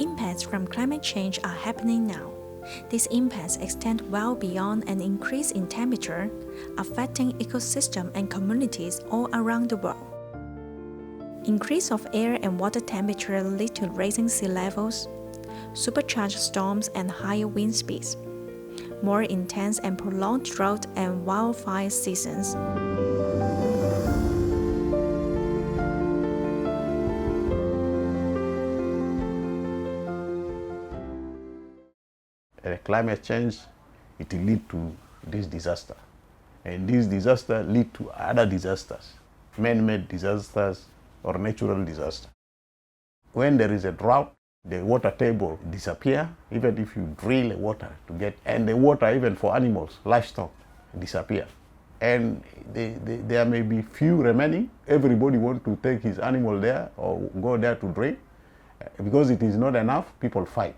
impacts from climate change are happening now. These impacts extend well beyond an increase in temperature, affecting ecosystems and communities all around the world. Increase of air and water temperature lead to rising sea levels, supercharged storms and higher wind speeds, more intense and prolonged drought and wildfire seasons. Climate change, it will lead to this disaster. And this disaster lead to other disasters, man-made disasters or natural disasters. When there is a drought, the water table disappear, even if you drill water to get, and the water even for animals, livestock, disappear. And there may be few remaining. Everybody want to take his animal there or go there to drink. Because it is not enough, people fight,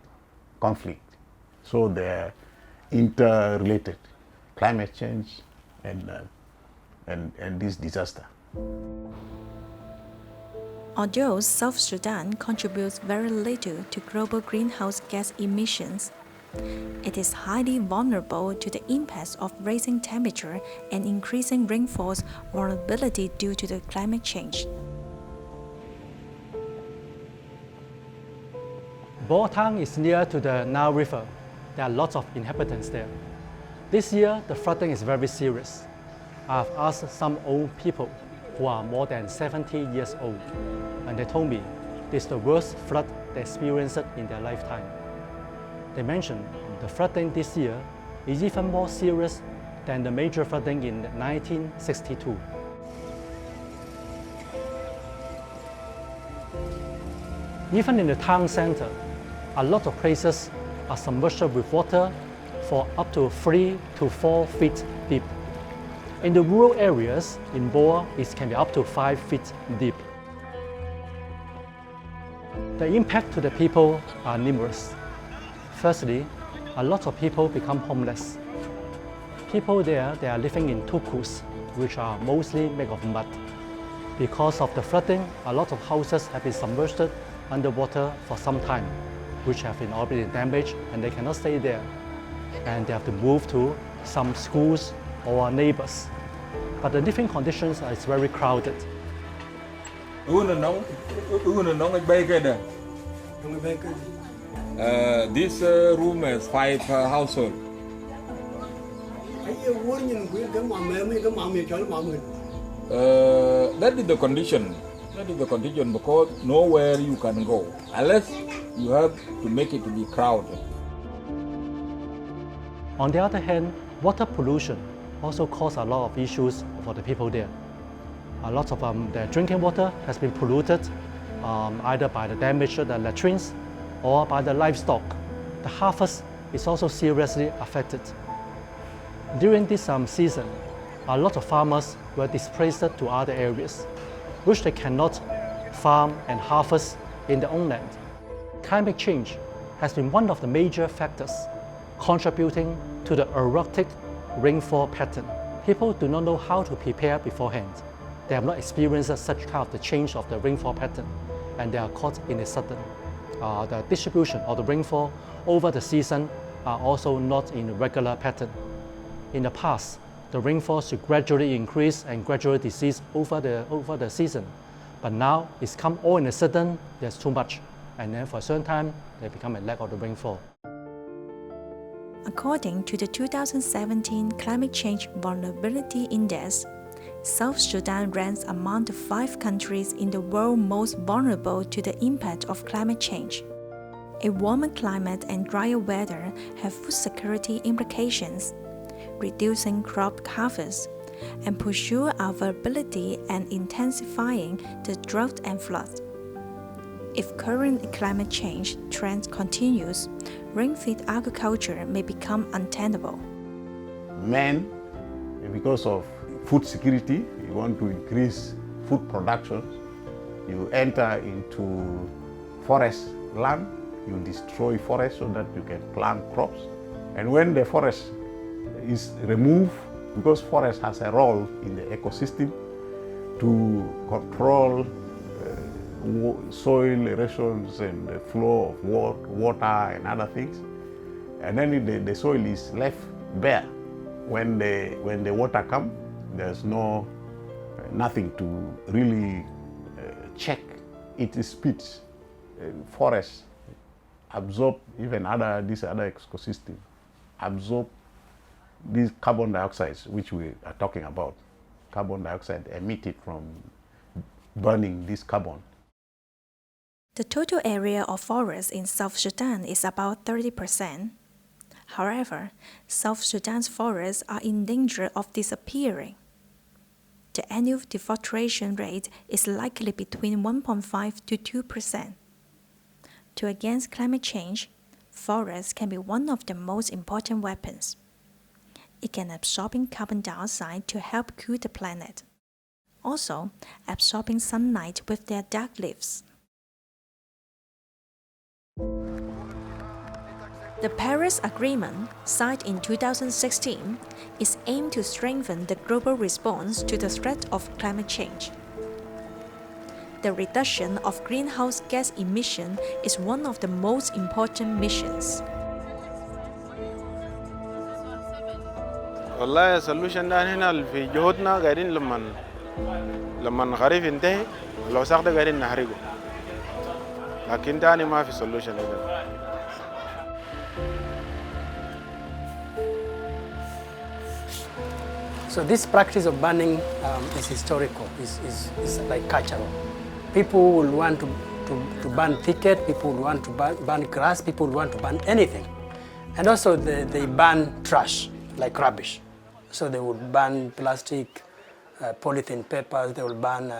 conflict. So they're interrelated, climate change and this disaster. Although South Sudan contributes very little to global greenhouse gas emissions, it is highly vulnerable to the impacts of rising temperature and increasing rainfall's vulnerability due to the climate change. Bor town is near to the Nile River. There are lots of inhabitants there. This year, the flooding is very serious. I've asked some old people who are more than 70 years old, and they told me this is the worst flood they experienced in their lifetime. They mentioned the flooding this year is even more serious than the major flooding in 1962. Even in the town center, a lot of places are submerged with water for up to 3 to 4 feet deep. In the rural areas in Bor, it can be up to 5 feet deep. The impact to the people are numerous. Firstly, a lot of people become homeless. People there, they are living in tukus, which are mostly made of mud. Because of the flooding, a lot of houses have been submerged underwater for some time, which have been already damaged, and they cannot stay there. And they have to move to some schools or neighbors. But the living conditions are very crowded. This room has 5 households. That is the condition. That is the condition, because nowhere you can go unless you have to make it to be crowded. On the other hand, water pollution also causes a lot of issues for the people there. A lot of their drinking water has been polluted either by the damage of the latrines or by the livestock. The harvest is also seriously affected. During this season, a lot of farmers were displaced to other areas, which they cannot farm and harvest in their own land. Climate change has been one of the major factors contributing to the erratic rainfall pattern. People do not know how to prepare beforehand. They have not experienced such kind of the change of the rainfall pattern, and they are caught in a sudden. The distribution of the rainfall over the season are also not in regular pattern. In the past, the rainfall should gradually increase and gradually decrease over the season. But now it's come all in a sudden, there's too much. And then for a certain time, there become a lack of the rainfall. According to the 2017 Climate Change Vulnerability Index, South Sudan ranks among the 5 countries in the world most vulnerable to the impact of climate change. A warmer climate and drier weather have food security implications, reducing crop harvest, and pursue our vulnerability and intensifying the drought and floods. If current climate change trends continues, rain-fed agriculture may become untenable. Men, because of food security, you want to increase food production, you enter into forest land, you destroy forest so that you can plant crops. And when the forest is removed, because forest has a role in the ecosystem to control soil erosions and the flow of water and other things. And then the soil is left bare. When the water comes, there's nothing to really check its speeds. Forests absorb, even these other ecosystems absorb these carbon dioxides, which we are talking about. Carbon dioxide emitted from burning this carbon. The total area of forests in South Sudan is about 30%. However, South Sudan's forests are in danger of disappearing. The annual deforestation rate is likely between 1.5 to 2%. To against climate change, forests can be one of the most important weapons. It can absorb carbon dioxide to help cool the planet. Also, absorbing sunlight with their dark leaves. The Paris Agreement, signed in 2016, is aimed to strengthen the global response to the threat of climate change. The reduction of greenhouse gas emission is one of the most important missions. والله solution ده هنا في جهودنا قاعدين لما الخريف ينتهي الوساخ ده قاعدين نحرقه لكن تاني ما في solution هنا. So this practice of burning is historical, is like cultural. People will want to burn thicket, people will want to burn grass, people will want to burn anything. And also they burn trash, like rubbish. So they would burn plastic, polythene papers, they will burn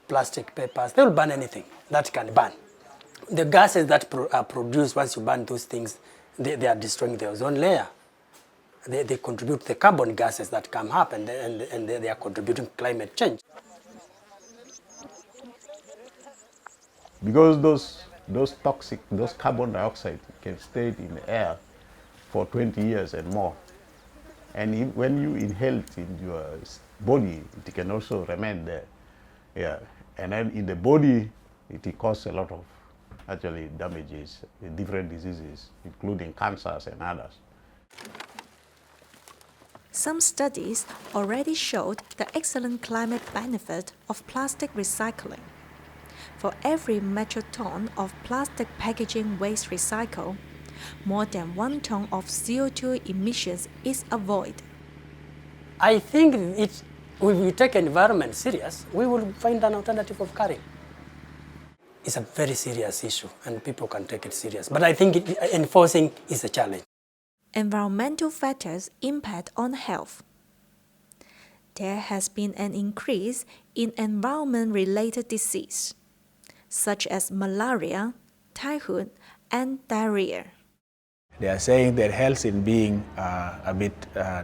plastic papers, they will burn anything that can burn. The gases that are produced once you burn those things, they are destroying the ozone layer. They contribute to the carbon gases that come up and they are contributing to climate change. Because those carbon dioxide can stay in the air for 20 years and more. And when you inhale it in your body, it can also remain there. Yeah. And then in the body, it causes a lot of actually damages, different diseases, including cancers and others. Some studies already showed the excellent climate benefit of plastic recycling. For every metric ton of plastic packaging waste recycled, more than 1 ton of CO2 emissions is avoided. I think if we take environment serious, we will find an alternative of carrying. It's a very serious issue and people can take it serious. But I think enforcing is a challenge. Environmental factors impact on health. There has been an increase in environment-related disease, such as malaria, typhoid, and diarrhea. They are saying that health is being a bit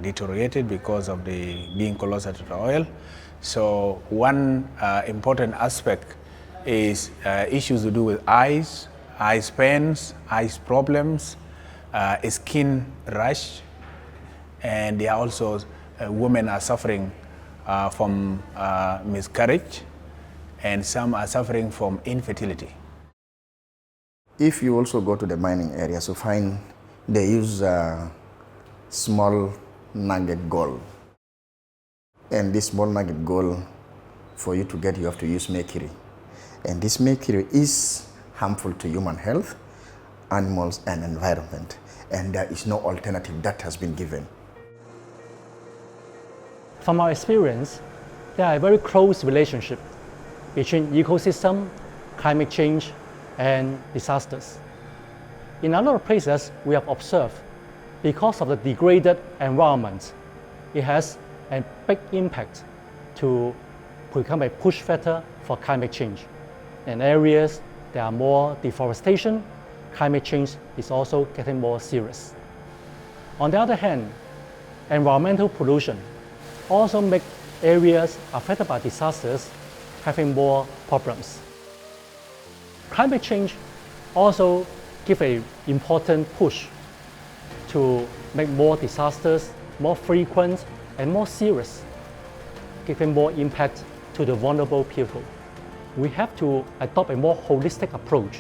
deteriorated because of the being closer to the oil. So one important aspect is issues to do with eyes pains, eyes problems, skin rash, and they are also women are suffering from miscarriage, and some are suffering from infertility. If you also go to the mining areas, you find they use small nugget gold, and this small nugget gold, for you to get, you have to use mercury, and this mercury is harmful to human health, animals, and environment, and there is no alternative that has been given. From our experience, there are a very close relationship between ecosystem, climate change, and disasters. In a lot of places we have observed, because of the degraded environment, it has a big impact to become a push factor for climate change. In areas there are more deforestation, climate change is also getting more serious. On the other hand, environmental pollution also makes areas affected by disasters having more problems. Climate change also gives an important push to make more disasters more frequent and more serious, giving more impact to the vulnerable people. we have to adopt a more holistic approach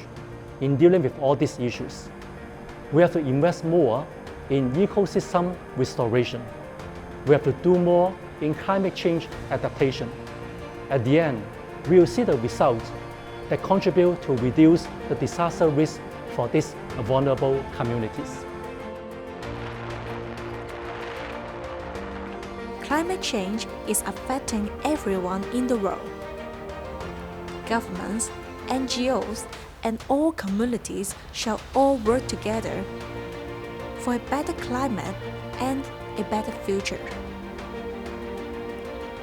in dealing with all these issues. We have to invest more in ecosystem restoration. We have to do more in climate change adaptation. At the end, we will see the results that contribute to reduce the disaster risk for these vulnerable communities. Climate change is affecting everyone in the world. Governments, NGOs, and all communities shall all work together for a better climate and a better future,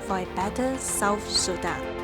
for a better South Sudan.